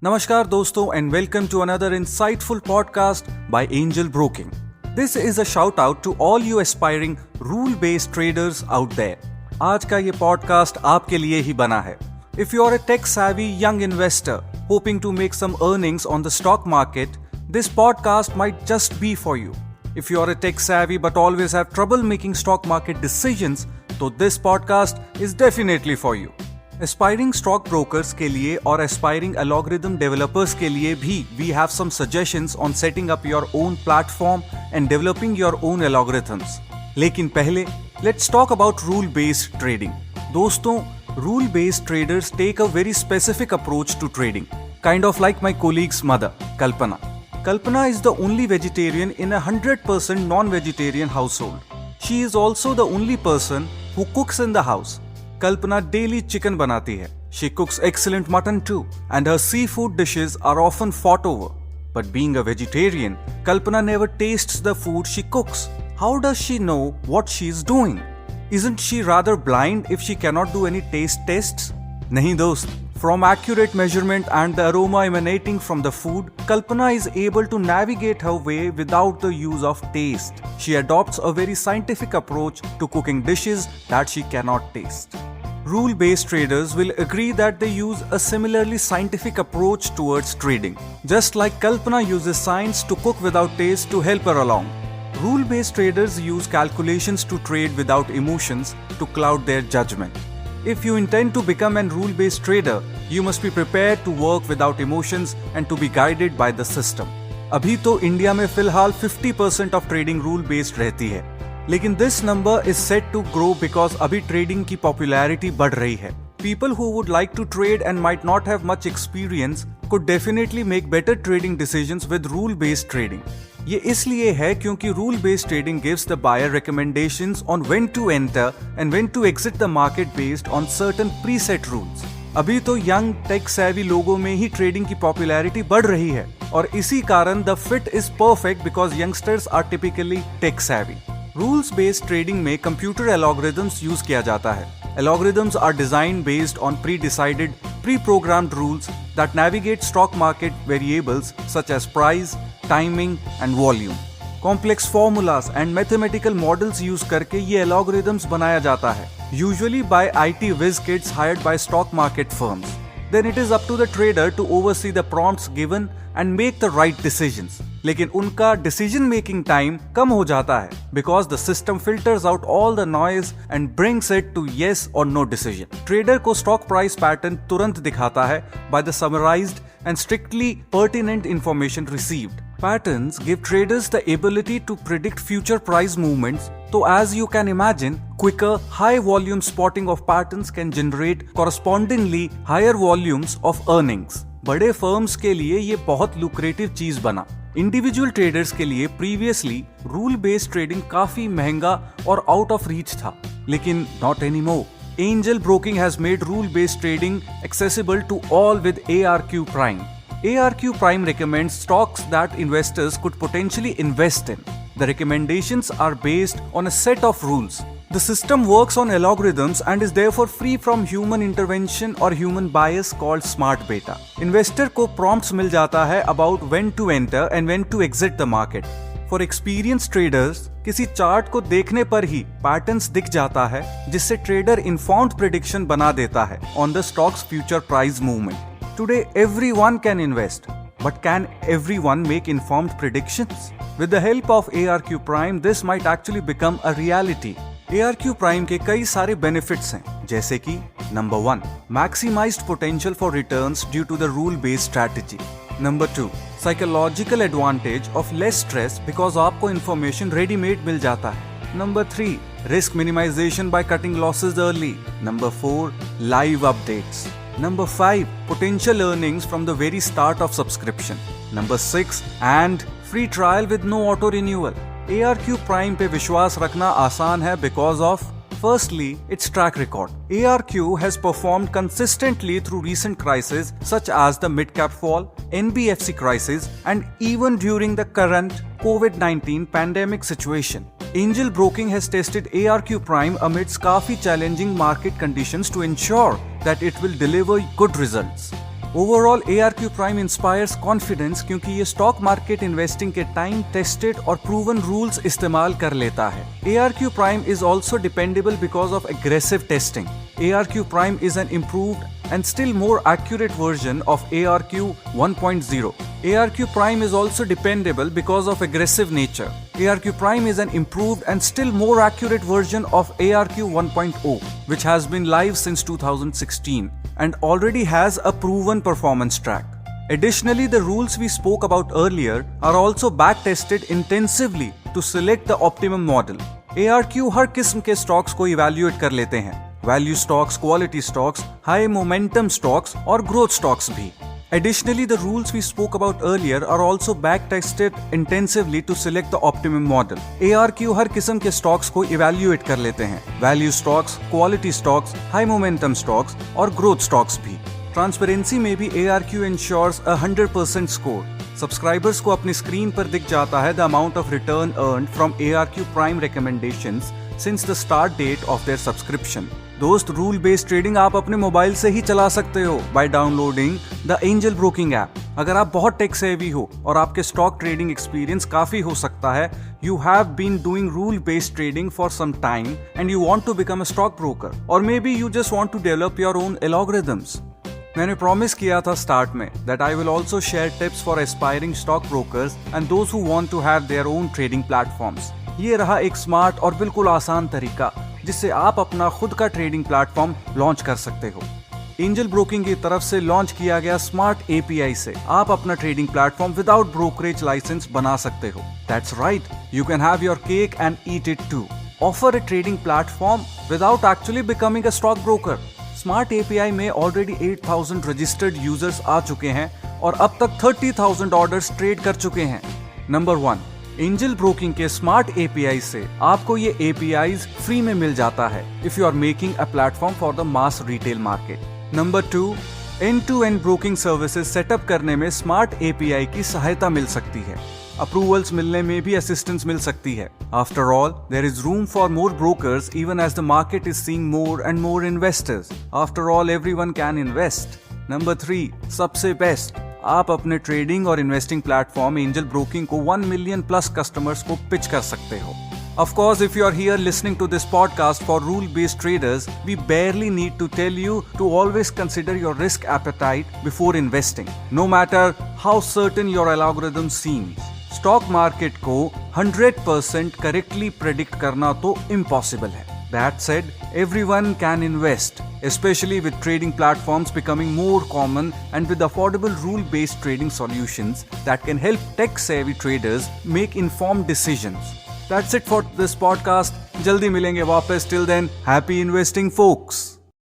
Namaskar dosto and welcome to another insightful podcast by Angel Broking. This is a shout out to all you aspiring rule-based traders out there. आज का ये podcast आपके लिए ही बना है. If you are a tech-savvy young investor hoping to make some earnings on the stock market, this podcast might just be for you. If you are a tech-savvy but always have trouble making stock market decisions, तो this podcast is definitely for you. Aspiring stock brokers के लिए और aspiring algorithm developers के लिए भी we have some suggestions on setting up your own platform and developing your own algorithms. लेकिन पहले let's talk about rule based trading. दोस्तों, rule based traders take a very specific approach to trading, kind of like my colleague's mother Kalpana. Kalpana is the only vegetarian in a 100% non-vegetarian household. She is also the only person who cooks in the house. Kalpana daily chicken banati hai. She cooks excellent mutton too, and her seafood dishes are often fought over. But being a vegetarian, Kalpana never tastes the food she cooks. How does she know what she is doing? Isn't she rather blind if she cannot do any taste tests? Nahi dost. From accurate measurement and the aroma emanating from the food, Kalpana is able to navigate her way without the use of taste. She adopts a very scientific approach to cooking dishes that she cannot taste. Rule-based traders will agree that they use a similarly scientific approach towards trading, just like Kalpana uses science to cook without taste to help her along. Rule-based traders use calculations to trade without emotions to cloud their judgment. If you intend to become a rule-based trader, you must be prepared to work without emotions and to be guided by the system. अभी तो India में फिलहाल 50% of trading rule based रहती है, लेकिन this number is set to grow because अभी trading की popularity बढ़ रही है. People who would like to trade and might not have much experience could definitely make better trading decisions with rule-based trading. ये इसलिए है क्योंकि rule-based trading gives the buyer recommendations on when to enter and when to exit the market based on certain preset rules. अभी तो young take savvy लोगों में ही trading की popularity बढ़ रही है और इसी कारण the fit is perfect because youngsters are typically tech savvy. Rules based trading में कंप्यूटर एल्गोरिथम्स यूज किया जाता है. Algorithms are designed based on pre-decided, pre-programmed rules that navigate stock market variables such as price, timing, and volume. Complex formulas and mathematical models use करके ये algorithms बनाया जाता है, usually by IT whiz kids hired by stock market firms. Then it is up to the trader to oversee the prompts given and make the right decisions. लेकिन उनका decision making time कम हो जाता है because the system filters out all the noise and brings it to yes or no decision. Trader को stock price pattern तुरंत दिखाता है by the summarized and strictly pertinent information received. Patterns give traders the ability to predict future price movements. So as you can imagine, quicker, high volume spotting of patterns can generate correspondingly higher volumes of earnings. बड़े firms के लिए ये बहुत lucrative चीज बना. Individual traders के लिए previously rule based trading काफी महंगा और आउट ऑफ रीच था, लेकिन not anymore. Angel Broking has made rule-based trading accessible to all with ARQ Prime. ARQ Prime recommends stocks that investors could potentially invest in. The recommendations are based on a set of rules. The system works on algorithms and is therefore free from human intervention or human bias called smart beta. Investor को prompts मिल जाता है about when to enter and when to exit the market. For experienced traders, किसी chart को देखने पर ही patterns दिख जाता है जिससे ट्रेडर इन्फॉर्म्ड प्रेडिक्शन बना देता है on the stock's future price movement. Today everyone can invest, but can everyone make informed predictions? With the help of ARQ Prime, this might actually become a reality. ARQ Prime के कई सारे benefits हैं, जैसे कि Number 1, maximized potential for returns due to the rule-based strategy. Number 2, psychological advantage of less stress because आपको information ready-made मिल जाता है. Number 3, risk minimization by cutting losses early. Number 4, live updates. Number 5, potential earnings from the very start of subscription. Number 6, and free trial with no auto renewal. ARQ Prime पे विश्वास रखना आसान है because of firstly, its track record. ARQ has performed consistently through recent crises such as the mid-cap fall, NBFC crisis, and even during the current COVID-19 pandemic situation. Angel Broking has tested ARQ Prime amidst काफी challenging market conditions to ensure that it will deliver good results. Overall ARQ prime inspires confidence क्योंकि ये stock market investing के time tested और proven rules इस्तेमाल कर लेता है। ARQ prime is also dependable because of aggressive testing. ARQ prime is an improved and still more accurate version of ARQ 1.0. ARQ Prime is also dependable because of aggressive nature. ARQ Prime is an improved and still more accurate version of ARQ 1.0, which has been live since 2016 and already has a proven performance track. Additionally, the rules we spoke about earlier are also back-tested intensively to select the optimum model. ARQ हर किस्म के stocks को evaluate कर लेते हैं, value stocks, quality stocks, high momentum stocks और growth stocks भी. Additionally, the rules we spoke about earlier are also back-tested intensively to select the optimum model. ARQ हर किस्म के स्टॉक्स को इवैल्यूएट कर लेते हैं, value stocks, quality stocks, high momentum stocks और growth stocks भी. ट्रांसपेरेंसी में भी ARQ ensures a 100% score. Subscribers को अपनी स्क्रीन पर दिख जाता है the amount of return earned from ARQ Prime recommendations since the start date of their subscription. दोस्त, रूल बेस्ड ट्रेडिंग आप अपने मोबाइल से ही चला सकते हो by downloading the Angel Broking app. अगर आप बहुत टेक सेवी हो और आपके स्टॉक ट्रेडिंग एक्सपीरियंस काफी हो सकता है, you have been doing rule based trading for some time and you want to become a stock broker, और maybe you just want to develop your own algorithms. मैंने promise किया था start में that I will also share tips for aspiring stock brokers and those who want to have their own trading platforms. ये रहा एक smart और बिल्कुल आसान तरीका जिससे आप अपना खुद का ट्रेडिंग प्लेटफॉर्म लॉन्च कर सकते हो. एंजल ब्रोकिंग की तरफ से लॉन्च किया गया स्मार्ट API से आप अपना trading platform without brokerage license बना सकते हो. That's right, you can have your cake and eat it too. Offer a trading platform without actually becoming a stock broker. Smart API में already 8,000 registered users आ चुके हैं और अब तक 30,000 ऑर्डर्स ट्रेड कर चुके हैं. नंबर 1, एंजल ब्रोकिंग के स्मार्ट API से आपको ये APIs फ्री में मिल जाता है if you are making a platform for the mass retail market. Number 2, end to end broking services setup करने में स्मार्ट API की सहायता मिल सकती है. अप्रूवल्स मिलने में भी असिस्टेंस मिल सकती है. After all, there is room for more brokers even as the market is seeing more and more investors. After all, everyone can invest. Number 3, सबसे बेस्ट, आप अपने ट्रेडिंग और इन्वेस्टिंग प्लेटफॉर्म एंजल ब्रोकिंग को 1 million plus customers को pitch कर सकते हो. Of course, if you are here listening to this podcast for rule-based traders, we barely need to tell you to always consider your risk appetite before investing, no matter how certain your algorithm seems. Stock market को 100% correctly predict करना तो impossible है. That said, everyone can invest, especially with trading platforms becoming more common and with affordable rule-based trading solutions that can help tech-savvy traders make informed decisions. That's it for this podcast. जल्दी मिलेंगे वापस. Till then, happy investing, folks.